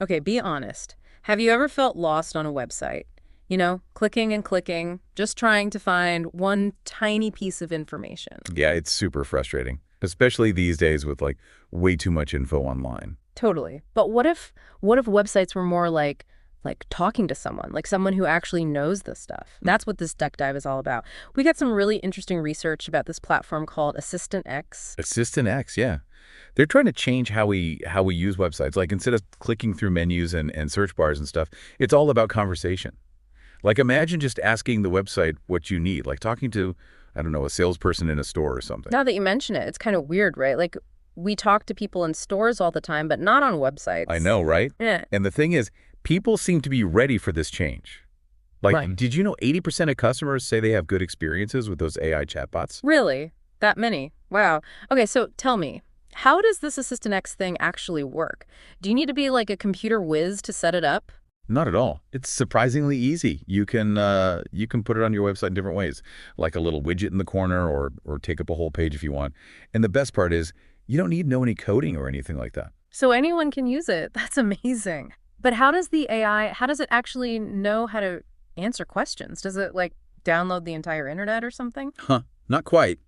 Okay, be honest. Have you ever felt lost on a website? Clicking and clicking, just trying to find one tiny piece of information. Yeah, it's super frustrating, especially these days with like way too much info online. Totally. But what if websites were more like talking to someone, like someone who actually knows this stuff? That's what this duck dive is all about. We got some really interesting research about this platform called AssistantX. AssistantX, yeah. They're trying to change how we use websites. Like instead of clicking through menus and search bars and stuff, it's all about conversation. Like imagine just asking the website what you need, like talking to, I don't know, a salesperson in a store or something. Now that you mention it, it's kind of weird, right? Like we talk to people in stores all the time, but not on I websites. know, right? Yeah. And the thing is, people seem to be ready for this change. Like, Right. did you know 80% of customers say they have good experiences with those AI chatbots? Really? That many? Wow. Okay, so tell me, how does this Assistant X thing actually work? Do you need to be like a computer whiz to set it up? Not at all. It's surprisingly easy. You can put it on your website in different ways, like a little widget in the corner or take up a whole page if you want. And the best part is you don't need to know any coding or anything like that. So anyone can use it. That's amazing. But how does the AI, how does it actually know how to answer questions? Does it like download the entire internet or something? Huh, not quite.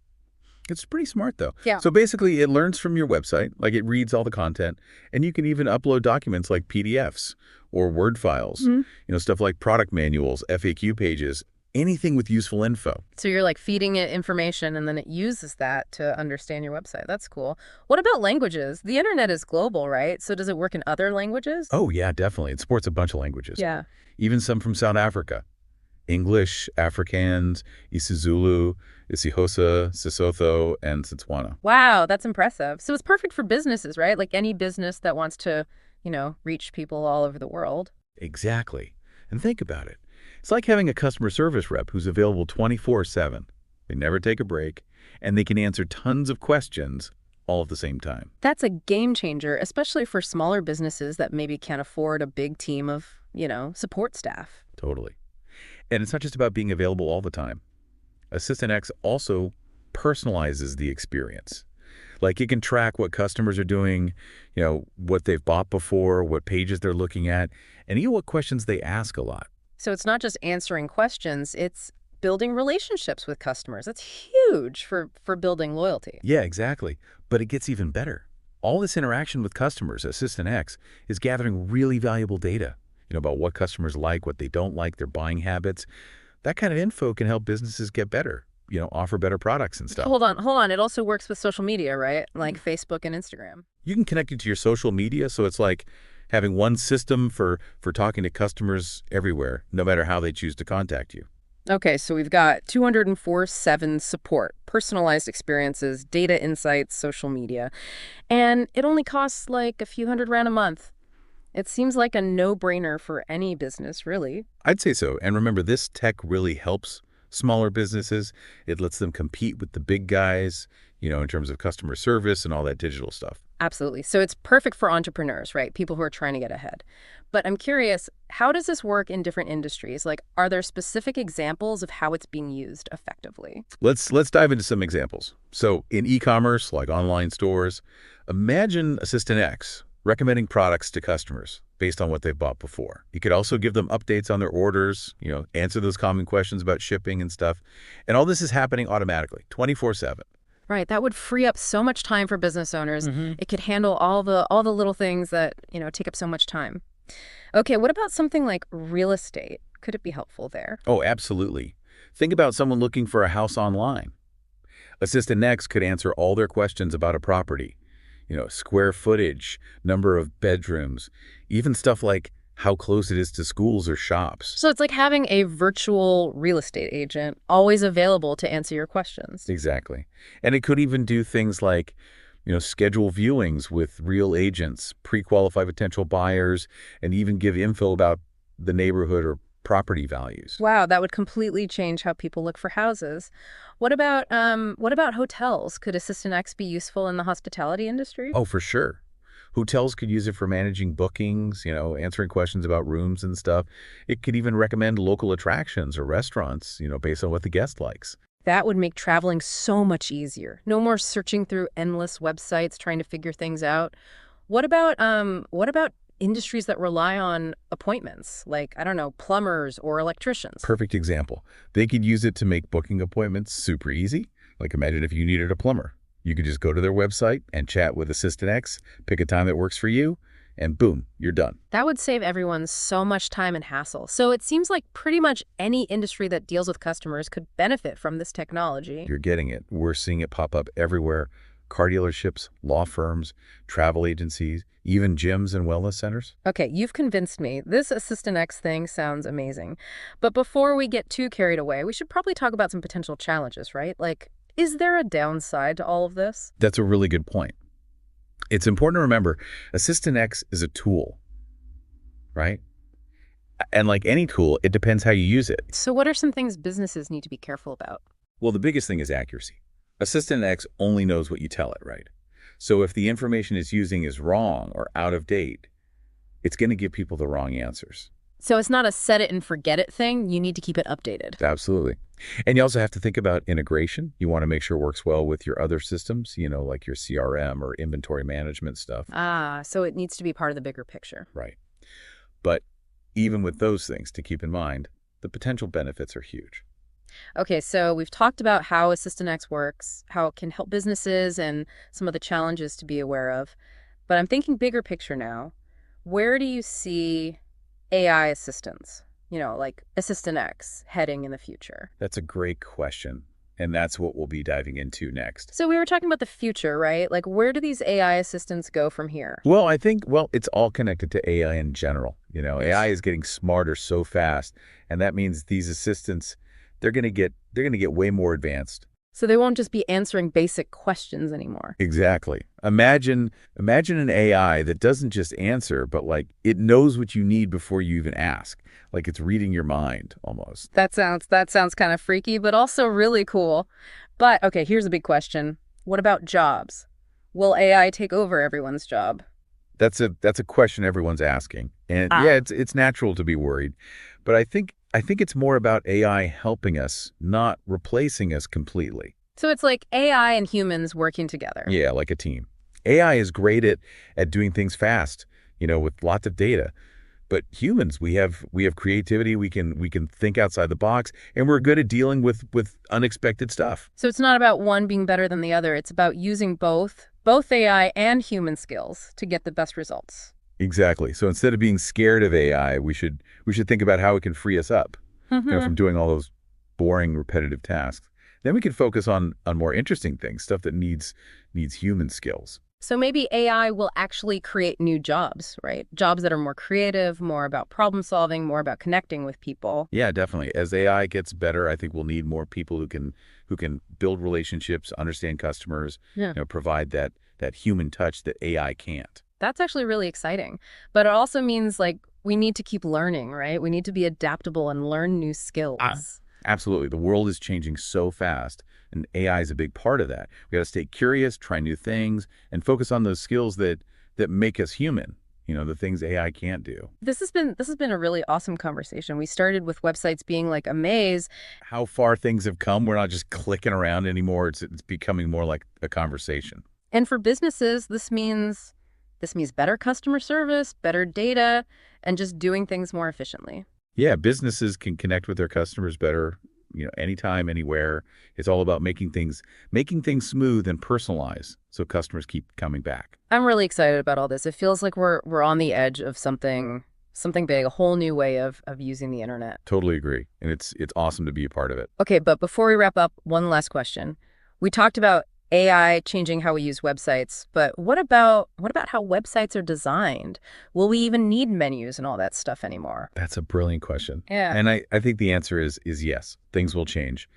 It's pretty smart though. Yeah. So basically it learns from your website, like it reads all the content, and you can even upload documents like PDFs or Word files, Mhm. stuff like product manuals, FAQ pages, anything with useful info. So you're like feeding it information and then it uses that to understand your website. That's cool. What about languages? The internet is global, right? So does it work in other languages? Oh yeah, definitely. It supports a bunch of languages, Yeah. even some from South Africa. English, Afrikaans, isiZulu, isiXhosa, Sesotho, and Setswana. Wow, that's impressive. So it's perfect for businesses, right? Like any business that wants to, reach people all over the world. Exactly. And think about it. It's like having a customer service rep who's available 24/7. They never take a break, and they can answer tons of questions all at the same time. That's a game changer, especially for smaller businesses that maybe can't afford a big team of, support staff. Totally. And it's not just about being available all the time. Assistant X also personalizes the experience. Like it can track what customers are doing, what they've bought before, what pages they're looking at, and even what questions they ask a lot. So it's not just answering questions, it's building relationships with customers. That's huge for building loyalty. Yeah, exactly. But it gets even better. All this interaction with customers, Assistant X, is gathering really valuable data, about what customers like, what they don't like, their buying habits. That kind of info can help businesses get better, offer better products and stuff. Hold on, hold on. It also works with social media, right? Like Facebook and Instagram. You can connect it to your social media, so it's like having one system for talking to customers everywhere, no matter how they choose to contact you. Okay, so we've got 204/7 support, personalized experiences, data insights, social media, and it only costs like a few $100 a month. It seems like a no-brainer for any business, really. I'd say so. And remember, this tech really helps smaller businesses. It lets them compete with the big guys, in terms of customer service and all that digital stuff. Absolutely. So it's perfect for entrepreneurs, right? People who are trying to get ahead. But I'm curious, how does this work in different industries? Like, are there specific examples of how it's being used effectively? Let's dive into some examples. So in e-commerce, like online stores, imagine Assistant X recommending products to customers based on what they've bought before. You could also give them updates on their orders, answer those common questions about shipping and stuff. And all this is happening automatically, 24/7. Right, that would free up so much time for business owners. It could handle all the little things that, take up so much time. Okay, what about something like real estate? Could it be helpful there? Oh, absolutely. Think about someone looking for a house online. Assistant Next could answer all their questions about a property, square footage, number of bedrooms, even stuff like how close it is to schools or shops. So it's like having a virtual real estate agent always available to answer your questions. Exactly. And it could even do things like, schedule viewings with real agents, pre-qualify potential buyers, and even give info about the neighborhood or property values. Wow, that would completely change how people look for houses. What about hotels? Could Assistant X be useful in the hospitality industry? Oh, for sure. Hotels could use it for managing bookings, answering questions about rooms and stuff. It could even recommend local attractions or restaurants, based on what the guest likes. That would make traveling so much easier. No more searching through endless websites trying to figure things out. What about industries that rely on appointments, like, I don't know, plumbers or electricians. Perfect example. They could use it to make booking appointments super easy. Like imagine if you needed a plumber. You could just go to their website and chat with AssistantX, pick a time that works for you, and boom, you're done. That would save everyone so much time and hassle. So it seems like pretty much any industry that deals with customers could benefit from this technology. You're getting it. We're seeing it pop up everywhere. Car dealerships, law firms, travel agencies, even gyms and wellness centers. Okay, you've convinced me. This Assistant X thing sounds amazing. But before we get too carried away, we should probably talk about some potential challenges, right? Like, is there a downside to all of this? That's a really good point. It's important to remember, AssistantX is a tool, right? And like any tool, it depends how you use it. So what are some things businesses need to be careful about? Well, the biggest thing is accuracy. AssistantX only knows what you tell it, right? So if the information it's using is wrong or out of date, it's going to give people the wrong answers. So it's not a set it and forget it thing. You need to keep it updated. Absolutely. And you also have to think about integration. You want to make sure it works well with your other systems, like your CRM or inventory management stuff. Ah, so it needs to be part of the bigger picture. Right. But even with those things to keep in mind, the potential benefits are huge. Okay, so we've talked about how AssistantX works, how it can help businesses, and some of the challenges to be aware of. But I'm thinking bigger picture now. Where do you see AI assistants, like AssistantX, heading in the future? That's a great question. And that's what we'll be diving into next. So we were talking about the future, right? Like, where do these AI assistants go from here? Well, I think, it's all connected to AI in general. AI is getting smarter so fast. And that means these assistants, they're going to get way more advanced. So they won't just be answering basic questions anymore. Exactly. Imagine an AI that doesn't just answer, but like it knows what you need before you even ask. Like it's reading your mind almost. That sounds kind of freaky, but also really cool. But okay, here's a big question. What about jobs? Will AI take over everyone's job? That's a question everyone's asking. And yeah, it's natural to be worried. But I think it's more about AI helping us, not replacing us completely. So it's like AI and humans working together. Yeah, like a team. AI is great at doing things fast, with lots of data. But humans, we have creativity, we can think outside the box, and we're good at dealing with unexpected stuff. So it's not about one being better than the other. It's about using both AI and human skills to get the best results. Exactly. So instead of being scared of AI, we should think about how it can free us up, from doing all those boring, repetitive tasks. Then we can focus on more interesting things, stuff that needs human skills. So maybe AI will actually create new jobs, right? Jobs that are more creative, more about problem solving, more about connecting with people. Yeah, definitely. As AI gets better, I think we'll need more people who can build relationships, understand customers, provide that human touch that AI can't. That's actually really exciting. But it also means like we need to keep learning, right? We need to be adaptable and learn new skills. Absolutely. The world is changing so fast, and AI is a big part of that. We got to stay curious, try new things, and focus on those skills that make us human. The things AI can't do. This has been a really awesome conversation. We started with websites being like a maze. How far things have come. We're not just clicking around anymore. It's becoming more like a conversation. And for businesses, this means better customer service, better data, and just doing things more efficiently. Yeah, businesses can connect with their customers better, anytime, anywhere. It's all about making things smooth and personalized so customers keep coming back. I'm really excited about all this. It feels like we're on the edge of something big, a whole new way of using the internet. Totally agree. And it's awesome to be a part of it. Okay, but before we wrap up, one last question. We talked about AI changing how we use websites, but what about how websites are designed? Will we even need menus and all that stuff anymore? That's a brilliant question. Yeah. And I think the answer is yes. Things will change.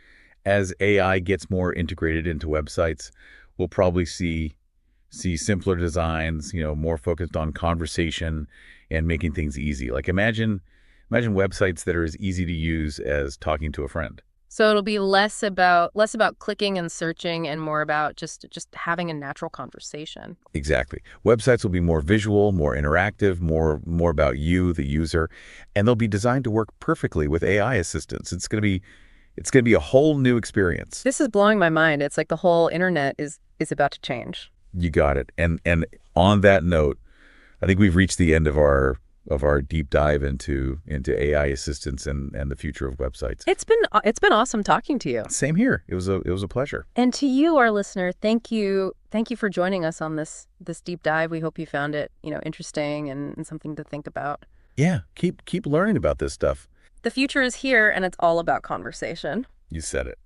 As AI gets more integrated into websites, we'll probably see simpler designs, more focused on conversation and making things easy. Like imagine websites that are as easy to use as talking to a friend. So it'll be less about clicking and searching and more about just having a natural conversation. Exactly. Websites will be more visual, more interactive, more about you, the user, and they'll be designed to work perfectly with AI assistants. It's going to be a whole new experience. This is blowing my mind. It's like the whole internet is about to change. You got it. And on that note, I think we've reached the end of our deep dive into AI assistants and the future of websites. It's been awesome talking to you. Same here. It was a pleasure. And to you, our listener, thank you. Thank you for joining us on this deep dive. We hope you found it, interesting and something to think about. Yeah, keep learning about this stuff. The future is here, and it's all about conversation. You said it.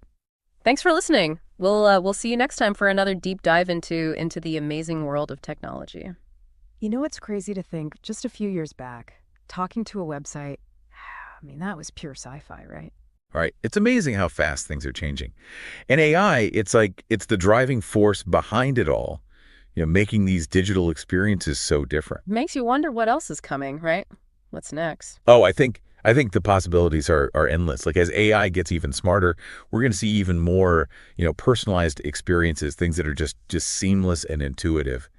Thanks for listening. We'll see you next time for another deep dive into the amazing world of technology. You know what's crazy to think? Just a few years back, talking to a website, I mean, that was pure sci-fi, right? All right. It's amazing how fast things are changing. And AI, it's the driving force behind it all, making these digital experiences so different. Makes you wonder what else is coming, right? What's next? Oh, I think the possibilities are endless. Like as AI gets even smarter, we're going to see even more, personalized experiences, things that are just seamless and intuitive.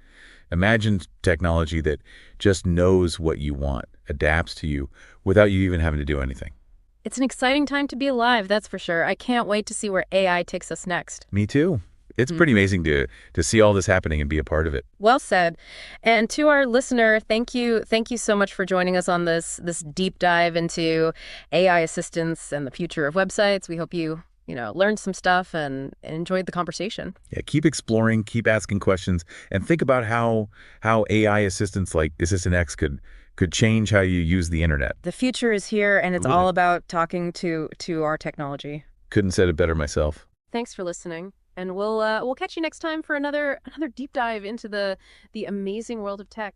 Imagine technology that just knows what you want, adapts to you without you even having to do anything. It's an exciting time to be alive, that's for sure. I can't wait to see where AI takes us next. Me too. It's pretty amazing to see all this happening and be a part of it. Well said. And to our listener, thank you so much for joining us on this deep dive into AI assistants and the future of websites. We hope you learned some stuff and enjoyed the conversation. Yeah, keep exploring, keep asking questions, and think about how AI assistants like AssistantX could change how you use the internet. The future is here, and it's all about talking to our technology. Couldn't said it better myself. Thanks for listening, and we'll catch you next time for another deep dive into the amazing world of tech.